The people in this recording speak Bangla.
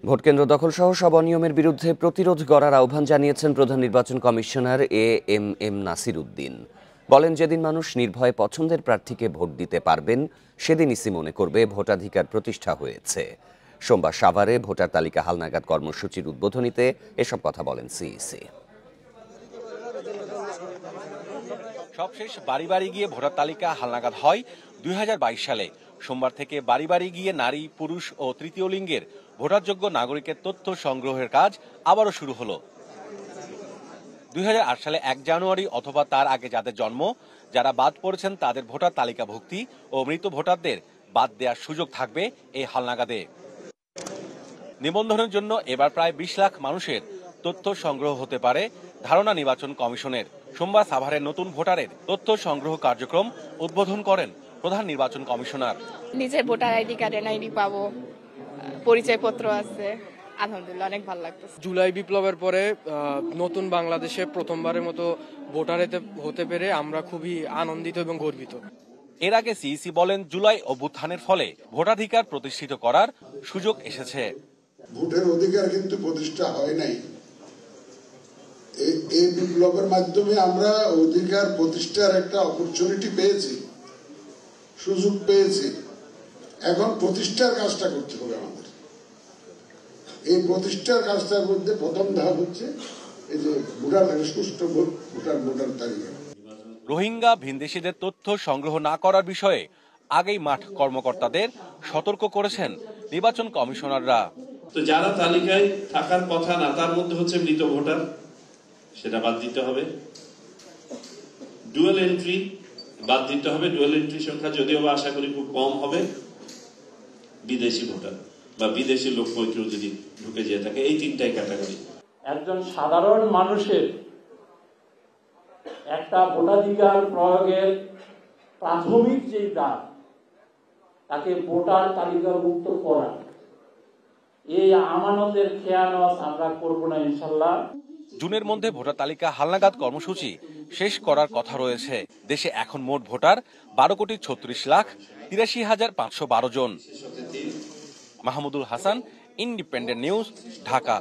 ভোটকেন্দ্র দখলসহ সব অনিয়মের বিরুদ্ধে প্রতিরোধ গড়ার আহ্বান জানিয়েছেন প্রধান নির্বাচন কমিশনার এএমএম নাসির উদ্দিন। বলেন, যেদিন মানুষ নির্ভয়ে পছন্দের প্রার্থীকে ভোট দিতে পারবেন সেদিন ইসি মনে করবে ভোটাধিকার প্রতিষ্ঠা হয়েছে। সোমবার সাভারে ভোটার তালিকা হালনাগাদ কর্মসূচির উদ্বোধনীতে এসব কথা বলেন সিইসি। সবশেষ বাড়ি বাড়ি গিয়ে ভোটার তালিকা হালনাগাদ হয় 2022 সালে। সোমবার থেকে বাড়ি বাড়ি গিয়ে নারী, পুরুষ ও তৃতীয় লিঙ্গের ভোটারযোগ্য নাগরিকের তথ্য সংগ্রহের কাজ আবারও শুরু হলো। 2008 সালে 1 জানুয়ারি অথবা তার আগে যাদের জন্ম, যারা বাদ পড়েছেন তাদের ভোটার তালিকাভুক্তি ও মৃত ভোটারদের বাদ দেওয়ার সুযোগ থাকবে এই হালনাগাদে। নিবন্ধনের জন্য এবার প্রায় 20 লাখ মানুষের তথ্য সংগ্রহ হতে পারে ধারণা নির্বাচন কমিশনের। সোমবার সাভারের নতুন ভোটারের তথ্য সংগ্রহ কার্যক্রম উদ্বোধন করেন প্রধান নির্বাচন কমিশনার। নিজের ভোটার আইডি কার্ড, এনআইডি পাবো, পরিচয়পত্র আছে, আলহামদুলিল্লাহ অনেক ভালো লাগতেছে। জুলাই বিপ্লবের পরে নতুন বাংলাদেশে প্রথমবারের মতো ভোটার হতে পেরে আমরা খুবই আনন্দিত এবং গর্বিত। এর আগে সিইসি বলেন, জুলাই অভ্যুত্থানের ফলে ভোটাধিকার প্রতিষ্ঠিত করার সুযোগ এসেছে। ভোটের অধিকার কিন্তু প্রতিষ্ঠা হয় নাই। এই বিপ্লবের মাধ্যমে আমরা অধিকার প্রতিষ্ঠার একটা অপরচুনিটি পেয়েছি, সুযোগ পেয়েছি। এখন প্রতিষ্ঠার কাজটা করতে হবে আমাদের। এই প্রতিষ্ঠার কাজটার মধ্যে প্রথম ধাপ হচ্ছে এই যে ভোটার সুষ্ঠু ভোটার তালিকা। রোহিঙ্গা ভিনদেশীদের তথ্য সংগ্রহ না করার বিষয়ে আগেই মাঠ কর্মকর্তাদের সতর্ক করেছেন নির্বাচন কমিশনাররা। তো যারা তালিকায় থাকার কথা না তার মধ্যে হচ্ছে মৃত ভোটার, সেটা বাদ দিতে হবে। ডুয়াল এন্ট্রি বাদ দিতে হবে। ডুয়াল এন্ট্রি সংখ্যা যদিও বা আশা করি খুব কম হবে। বিদেশি ভোটার বা বিদেশি লোক পৈত্র যদি ঢুকে যেয়ে থাকে, এই তিনটাই ক্যাটাগরি। একজন সাধারণ মানুষের একটা ভোটাধিকার প্রয়োগের প্রাথমিক যে দাব, তাকে ভোটার তালিকাভুক্ত করা, এই আমানতের খেয়ানত আমরা করব না ইনশাল্লাহ। জুনের মধ্যে ভোটার তালিকা হালনাগাদ কর্মসূচি শেষ করার কথা রয়েছে। দেশে এখন মোট ভোটার 12,36,83,512 জন। Mahmudul Hasan, independent news, Dhaka.